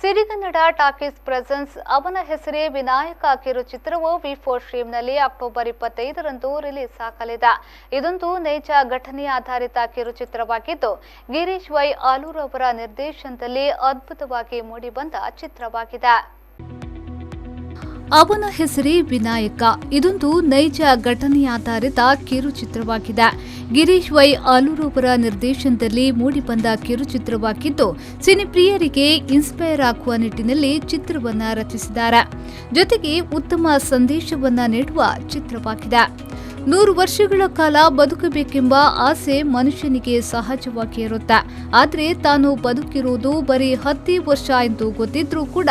ಸಿರಿಗನ್ನಡ talkies presence ಅವನ ಹೆಸರೇ Vinayaka ಕಿರುಚಿತ್ರವು ವಿ4 ಸ್ಟ್ರೀಮ್ನಲ್ಲಿ October 25ರಂದು release ಆಗಲಿದೆ. ಇದೊಂದು ನೈಜ ಘಟನೆ ಆಧಾರಿತ ಕಿರುಚಿತ್ರವಾಗಿದ್ದು, ಗಿರೀಶ್ ವೈ ಆಲೂರ್ ಅವರ ನಿರ್ದೇಶನದಲ್ಲಿ ಅದ್ಭುತವಾಗಿ ಮೂಡಿಬಂದ ಚಿತ್ರವಾಗಿದೆ. ಅವನ ಹೆಸರೇ ವಿನಾಯಕ ಇದೊಂದು ನೈಜ ಘಟನೆಯಾಧಾರಿತ ಕಿರುಚಿತ್ರವಾಗಿದೆ. ಗಿರೀಶ್ ವೈ ಆಲೂರ್ ಅವರ ನಿರ್ದೇಶನದಲ್ಲಿ ಮೂಡಿಬಂದ ಕಿರುಚಿತ್ರವಾಗಿದ್ದು, ಸಿನಿಪ್ರಿಯರಿಗೆ ಇನ್ಸ್ಪೈರ್ ಆಗುವ ನಿಟ್ಟಿನಲ್ಲಿ ಚಿತ್ರವನ್ನ ರಚಿಸಿದ್ದಾರೆ. ಜೊತೆಗೆ ಉತ್ತಮ ಸಂದೇಶವನ್ನ ನೀಡುವ ಚಿತ್ರವಾಗಿದೆ. 100 ವರ್ಷಗಳ ಕಾಲ ಬದುಕಬೇಕೆಂಬ ಆಸೆ ಮನುಷ್ಯನಿಗೆ ಸಹಜವಾಗಿ ಇರುತ್ತೆ. ಆದರೆ ತಾನು ಬದುಕಿರುವುದು ಬರೀ 10 ವರ್ಷ ಎಂದು ಗೊತ್ತಿದ್ರೂ ಕೂಡ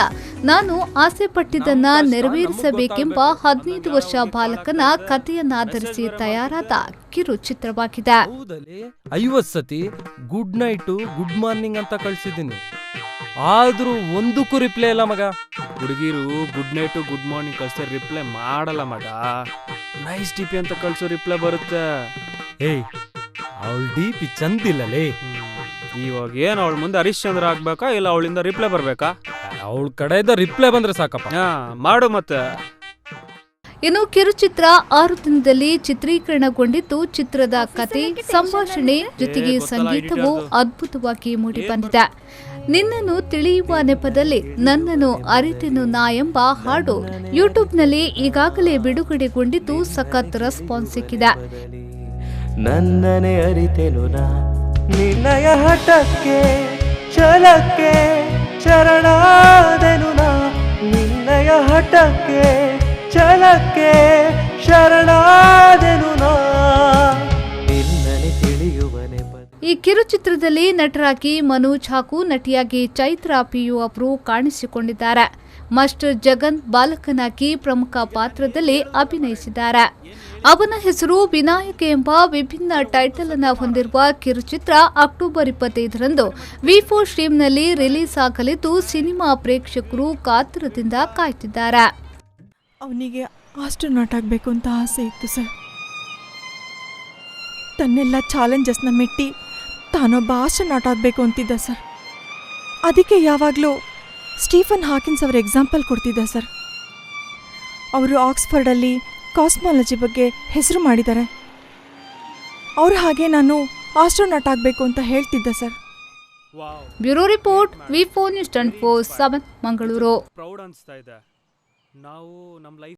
ನಾನು ಆಸೆ ಪಟ್ಟಿದ್ದನ್ನ ನೆರವೇರಿಸಬೇಕೆಂಬ 15 ವರ್ಷ ಬಾಲಕನ ಕಥೆಯನ್ನಾಧರಿಸಿ ತಯಾರಾದ ಕಿರುಚಿತ್ರವಾಗಿದೆ. 50 ಸತಿ ಗುಡ್ ನೈಟ್ ಗುಡ್ ಮಾರ್ನಿಂಗ್ ಅಂತ ಕಳ್ಸಿದ್ದೀನಿ, ಆದ್ರೂ ಒಂದಕ್ಕೂ ರಿಪ್ಲೈ ಇಲ್ಲ ಮಗ. ಹುಡುಗಿರು ಗುಡ್ ನೈಟ್ ಗುಡ್ ಮಾರ್ನಿಂಗ್ ಕಳ್ಸಿದ್ರೆ ರಿಪ್ಲೈ ಮಾಡಲ್ಲ ಮಗ. ನೈಸ್ ಡಿಪಿ ಅಂತ ಕಳ್ಸೋ ರಿಪ್ಲೈ ಬರುತ್ತೆ. ಏಯ್, ಅವಳ ಡಿಪಿ ಚಂದಿಲ್ಲಲೇ. ಇವಾಗ ಏನ್ ಅವಳ ಮುಂದೆ ಹರಿಶ್ಚಂದ್ರ ಆಗ್ಬೇಕಾ ಇಲ್ಲ ಅವಳಿಂದ ರಿಪ್ಲೈ ಬರ್ಬೇಕಾ? ಅವಳ ಕಡೆಯಿಂದ ರಿಪ್ಲೈ ಬಂದ್ರೆ ಸಾಕಪ್ಪ. ಮಾಡು ಮತ್ತೆ. ಇನ್ನು ಕಿರುಚಿತ್ರ 6 ದಿನದಲ್ಲಿ ಚಿತ್ರೀಕರಣಗೊಂಡಿದ್ದು, ಚಿತ್ರದ ಕತೆ, ಸಂಭಾಷಣೆ ಜೊತೆಗೆ ಸಂಗೀತವು ಅದ್ಭುತವಾಗಿ ಮೂಡಿಬಂದಿದೆ. ನಿನ್ನನ್ನು ತಿಳಿಯುವ ನೆಪದಲ್ಲಿ ನನ್ನನ್ನು ಅರಿತೆನು ನಾ ಎಂಬ ಹಾಡು ಯೂಟ್ಯೂಬ್ನಲ್ಲಿ ಈಗಾಗಲೇ ಬಿಡುಗಡೆಗೊಂಡಿದ್ದು ಸಖತ್ ರೆಸ್ಪಾನ್ಸ್ ಸಿಕ್ಕಿದೆ. ನನ್ನನೆ ಅರಿತೆನು ನಾ ನಿನ್ನಯ ಹಠಕ್ಕೆ ಛಲಕ್ಕೆ ಶರಣಾದೆನು ನಾ ನಿನ್ನಯ ಹಠಕ್ಕೆ ಛಲಕ್ಕೆ ಶರಣಾದೆನು ನಾ ನಿನ್ನನೆ ತಿಳಿಯುವ ನೆಪ. ಈ ಕಿರುಚಿತ್ರದಲ್ಲಿ ನಟರಾಗಿ ಮನೋಜ್ ಹಾಗೂ ನಟಿಯಾಗಿ ಚೈತ್ರ ಪಿಯು ಅವರು ಕಾಣಿಸಿಕೊಂಡಿದ್ದಾರೆ. ಮಾಸ್ಟರ್ ಜಗನ್ ಬಾಲಕನಾಗಿ ಪ್ರಮುಖ ಪಾತ್ರದಲ್ಲಿ ಅಭಿನಯಿಸಿದ್ದಾರೆ. ಅವನ ಹೆಸರು ವಿನಾಯಕ ಎಂಬ ವಿಭಿನ್ನ ಟೈಟಲ್ ಅನ್ನು ಹೊಂದಿರುವ ಕಿರುಚಿತ್ರ ಅಕ್ಟೋಬರ್ 25ರಂದು ವಿ4 ಸ್ಟ್ರೀಮ್ನಲ್ಲಿ ರಿಲೀಸ್ ಆಗಲಿದ್ದು, ಸಿನಿಮಾ ಪ್ರೇಕ್ಷಕರು ಕಾತುರದಿಂದ ಕಾಯ್ತಿದ್ದಾರೆ. ಅವನಿಗೆ ಆಸ್ಟ್ರೋನಾಟ್ ಆಗಬೇಕು ಅಂತ ಆಸೆ ಇತ್ತು ಸರ್. ತನ್ನೆಲ್ಲ ಚಾಲೆಂಜಸ್ನ ಮೆಟ್ಟಿ ತಾನೊಬ್ಬ ಆಸ್ಟ್ರೋನಾಟ್ ಆಗಬೇಕು ಅಂತಿದ್ದ ಸರ್. ಅದಕ್ಕೆ ಯಾವಾಗಲೂ ಸ್ಟೀಫನ್ ಹಾಕಿನ್ಸ್ ಅವರ ಎಕ್ಸಾಂಪಲ್ ಕೊಡ್ತಿದ್ದ ಸರ್. ಅವರು ಆಕ್ಸ್ಫರ್ಡಲ್ಲಿ ಕಾಸ್ಮಾಲಜಿ ಬಗ್ಗೆ ಹೆಸರು ಮಾಡಿದ್ದಾರೆ. ಅವ್ರ ಹಾಗೆ ನಾನು ಆಸ್ಟ್ರೋನಾಟ್ ಆಗಬೇಕು ಅಂತ ಹೇಳ್ತಿದ್ದ ಸರ್. ಬ್ಯೂರೋ ರಿಪೋರ್ಟ್ ವಿ4 ನ್ಯೂಸ್ 24/7 ಮಂಗಳೂರು. ಪ್ರೌಡ್ ಅನ್ಸ್ತಾ ಇದೆ. ನಾವು ನಮ್ಮ ಲೈಫ್